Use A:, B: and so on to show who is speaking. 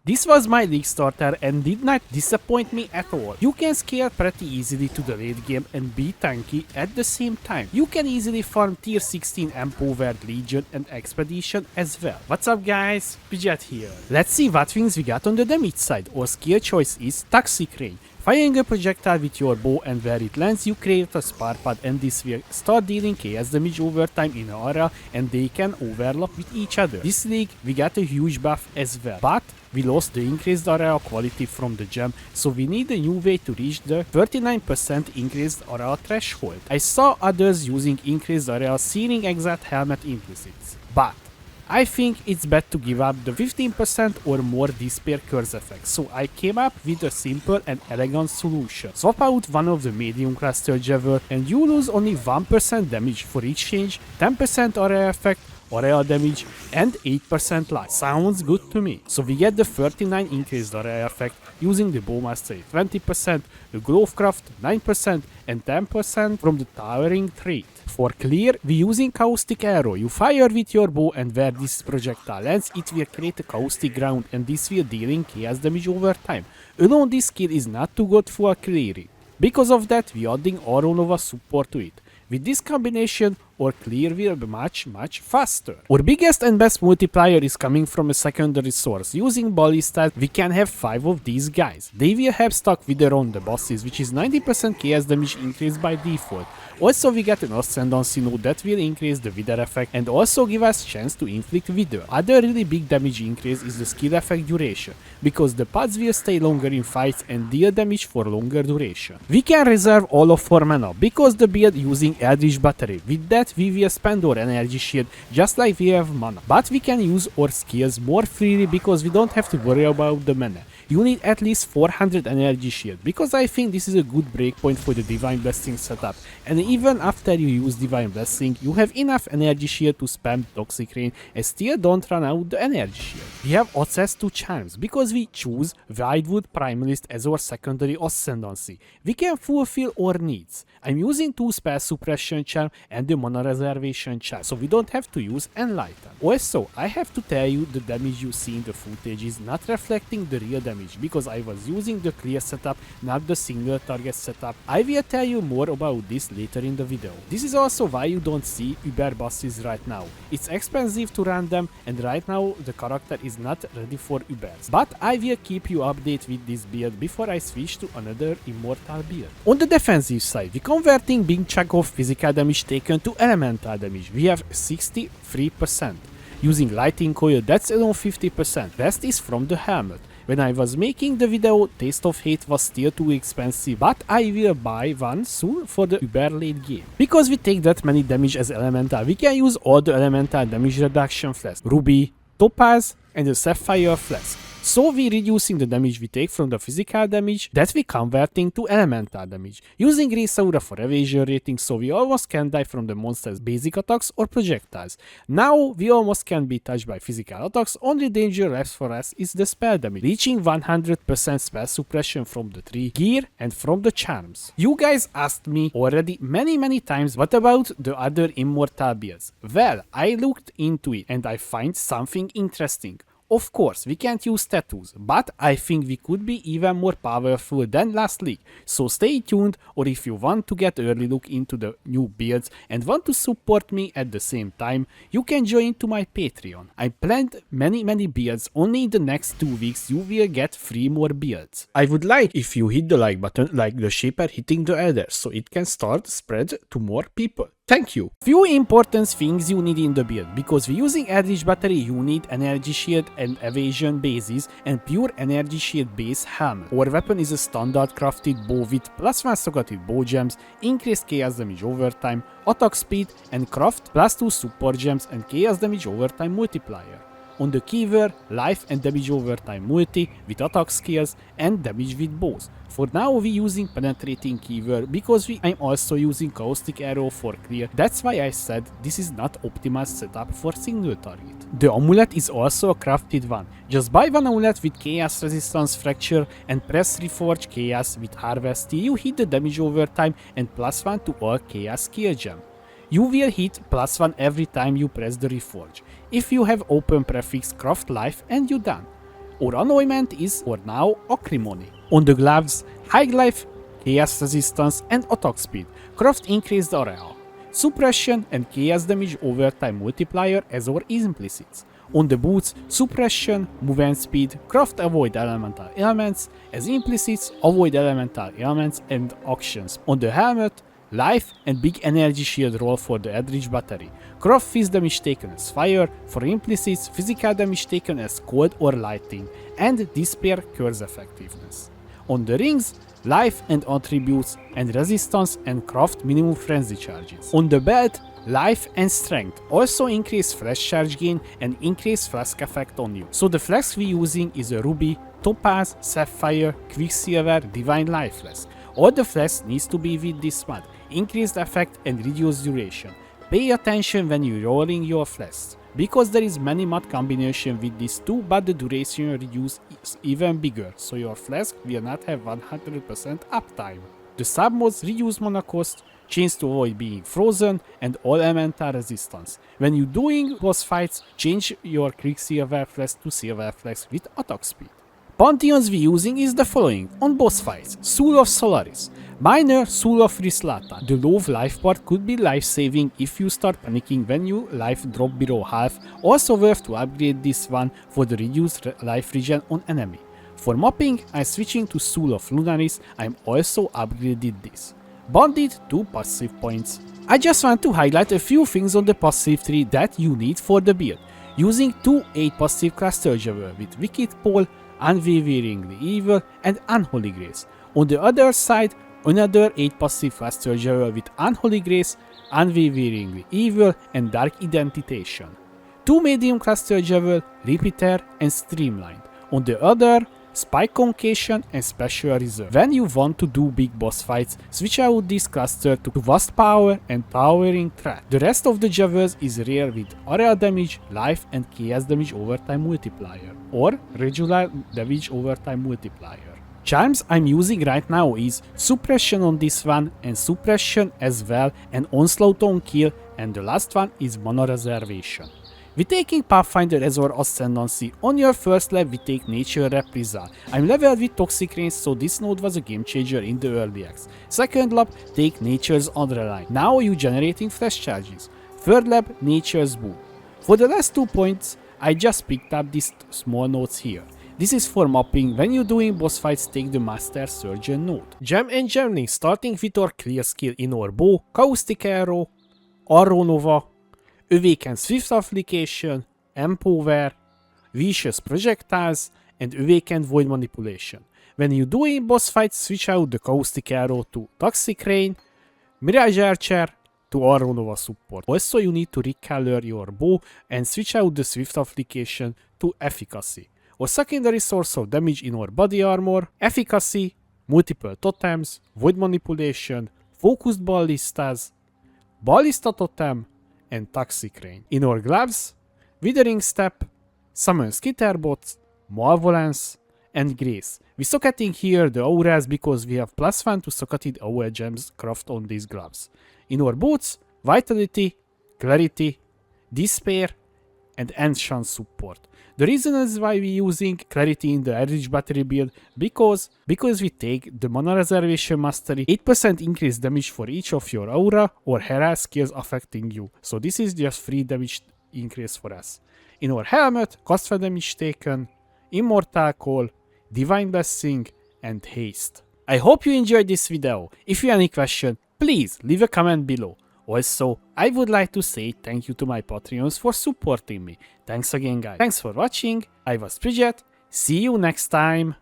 A: This was my league starter and did not disappoint me at all. You can scale pretty easily to the late game and be tanky at the same time. You can easily farm tier 16 empowered legion and expedition as well. What's up guys, Pidget here. Let's see what things we got on the damage side. Our skill choice is Toxic Rain. Firing a projectile with your bow and where it lands you create a spark pod and this will start dealing chaos damage over time in an area and they can overlap with each other. This league we got a huge buff as well, but we lost the increased area quality from the gem, so we need a new way to reach the 39% increased area threshold. I saw others using increased area searing exact helmet implicits, but I think it's best to give up the 15% or more despair curse effect, so I came up with a simple and elegant solution. Swap out one of the medium cluster javel and you lose only 1% damage for each change, 10% area effect, area damage and 8% life. Sounds good to me. So we get the 39 increased area effect using the Bowmaster 20%, the Glovecraft 9% and 10% from the Towering trait. For clear, we using Caustic Arrow. You fire with your bow and where this projectile lands, it will create a caustic ground and this will dealing chaos damage over time. Alone this skill is not too good for clearing. Because of that, we adding Aura Nova support to it. With this combination, our clear will be much faster. Our biggest and best multiplier is coming from a secondary source. Using Ballista, we can have 5 of these guys. They will have stuck wither on the bosses, which is 90% chaos damage increase by default. Also we get an Ascendancy node that will increase the wither effect and also give us chance to inflict wither. Other really big damage increase is the skill effect duration, because the pods will stay longer in fights and deal damage for longer duration. We can reserve all of our mana, because the build using Eldritch Battery. With that we will spend our energy shield just like we have mana, but we can use our skills more freely because we don't have to worry about the mana. You need at least 400 energy shield, because I think this is a good breakpoint for the Divine Blessing setup, and even after you use Divine Blessing, you have enough energy shield to spam Toxic Rain and still don't run out the energy shield. We have access to charms, because we choose Wildwood Primalist as our secondary Ascendancy. We can fulfill our needs. I'm using 2 spell suppression charm and the mana reservation charm, so we don't have to use Enlighten. Also, I have to tell you the damage you see in the footage is not reflecting the real damage, because I was using the clear setup, not the single target setup. I will tell you more about this later in the video. This is also why you don't see Uber bosses right now. It's expensive to run them and right now the character is not ready for Ubers. But I will keep you updated with this build before I switch to another immortal build. On the defensive side, we converting big chunk of physical damage taken to elemental damage. We have 63%. Using Lightning Coil, that's around 50%. Rest is from the helmet. When I was making the video, Taste of Hate was still too expensive, but I will buy one soon for the uber late game. Because we take that many damage as elemental, we can use all the elemental damage reduction flasks, Ruby, Topaz and the Sapphire flask. So we reducing the damage we take from the physical damage that we converting to elemental damage. Using Grace Aura for evasion rating, so we almost can die from the monster's basic attacks or projectiles. Now we almost can be touched by physical attacks, only danger left for us is the spell damage, reaching 100% spell suppression from the tree, gear and from the charms. You guys asked me already many times what about the other immortal builds. Well, I looked into it and I find something interesting. Of course, we can't use tattoos, but I think we could be even more powerful than last league, so stay tuned, or if you want to get early look into the new builds and want to support me at the same time, you can join to my Patreon. I planned many builds, only in the next 2 weeks you will get 3 more builds. I would like if you hit the like button like the shaper hitting the adder, so it can start spread to more people. Thank you. Few important things you need in the build, because we're using Eldritch Battery, you need energy shield and evasion bases and pure energy shield base helmet. Our weapon is a standard crafted bow with +1 socketed bow gems, increased chaos damage over time, attack speed and craft +2 support gems and chaos damage over time multiplier. On the keyword, life and damage over time multi with attack skills and damage with bows. For now we're using penetrating keyword because I'm also using caustic arrow for clear. That's why I said this is not optimal setup for single target. The amulet is also a crafted one. Just buy one amulet with chaos resistance fracture and press reforge chaos with harvest till you hit the damage over time and +1 to all chaos skill gem. You will hit +1 every time you press the reforge. If you have open prefix, craft life and you done. Our anointment is for now acrimony. On the gloves, high life, chaos resistance and attack speed. Craft increased area. Suppression and chaos damage over time multiplier as our implicits. On the boots, suppression, movement speed, craft avoid elemental elements, as implicits avoid elemental elements and actions. On the helmet, life and big energy shield roll for the Eldritch battery. Craft fist damage taken as fire, for implicits physical damage taken as cold or lightning, and despair curse effectiveness. On the rings, life and attributes and resistance and craft minimum frenzy charges. On the belt, life and strength also increase flash charge gain and increase flask effect on you. So the flask we using is a ruby, topaz, sapphire, quicksilver, divine life flask. All the flasks needs to be with this mod, increased effect and reduced duration. Pay attention when you rolling your flasks, because there is many mod combination with these two, but the duration reduce is even bigger, so your flask will not have 100% uptime. The submods reduce mana cost, change to avoid being frozen, and all elemental resistance. When you doing boss fights, change your quicksilver flask to silver flask with attack speed. Pantheons we using is the following on boss fights: Soul of Solaris, Minor Soul of Rislata. The low life part could be life saving if you start panicking when you life drop below half, also worth to upgrade this one for the reduced life regen on enemy. For mopping, I'm switching to Soul of Lunaris, I'm also upgraded this. Bandit 2 passive points. I just want to highlight a few things on the passive tree that you need for the build. Using 2 8 passive cluster jewel with Wicked Pole, Unwaveringly Evil and Unholy Grace. On the other side, another 8 passive cluster jewel with Unholy Grace, Unwaveringly Evil and Dark Identitation. 2 medium cluster jewel, Repeater and Streamlined. On the other, Spike Concation and Special Reserve. When you want to do big boss fights, switch out this cluster to Vast Power and Towering Threat. The rest of the jewels is rare with area damage, life and chaos damage over time multiplier, or regular damage over time multiplier. Charms I'm using right now is Suppression on this one and Suppression as well, and Onslaught on kill, and the last one is Mana Reservation. We taking Pathfinder as our Ascendancy. On your first lap we take Nature Reprisal. I'm leveled with Toxic Rain, so this node was a game changer in the early X. Second lap, take Nature's Adrenaline. Now you generating flash charges. Third lap, Nature's Boo. For the last 2 points, I just picked up these small nodes here. This is for mapping. When you're doing boss fights, take the Master Surgeon node. Gem and Gemling, starting with our clear skill in our bow, Caustic Arrow, Arrow Nova, Awakened Swift Application, Empower, Vicious Projectiles, and Awakened Void Manipulation. When you doing boss fights, switch out the Caustic Arrow to Toxic Rain, Mirage Archer to Arrow Nova support. Also you need to recolor your bow and switch out the Swift Application to Efficacy. Our secondary source of damage in our body armor, Efficacy, multiple totems, Void Manipulation, Focused Ballistas, Ballista Totem, and Toxic Rain. In our gloves, Withering Step, Summon Skitterbots, Malevolence, and Grace. We socketing here the auras because we have +1 to socketed aura gems craft on these gloves. In our boots, Vitality, Clarity, Despair, and Ancient support. The reason is why we using Clarity in the Eldritch battery build because we take the Mana Reservation Mastery, 8% increased damage for each of your aura or hera skills affecting you. So this is just free damage increase for us. In our helmet, cost for damage taken, Immortal Call, Divine Blessing, and Haste. I hope you enjoyed this video. If you have any question, please leave a comment below. Also, I would like to say thank you to my Patreons for supporting me. Thanks again guys. Thanks for watching, I was Bridget, see you next time.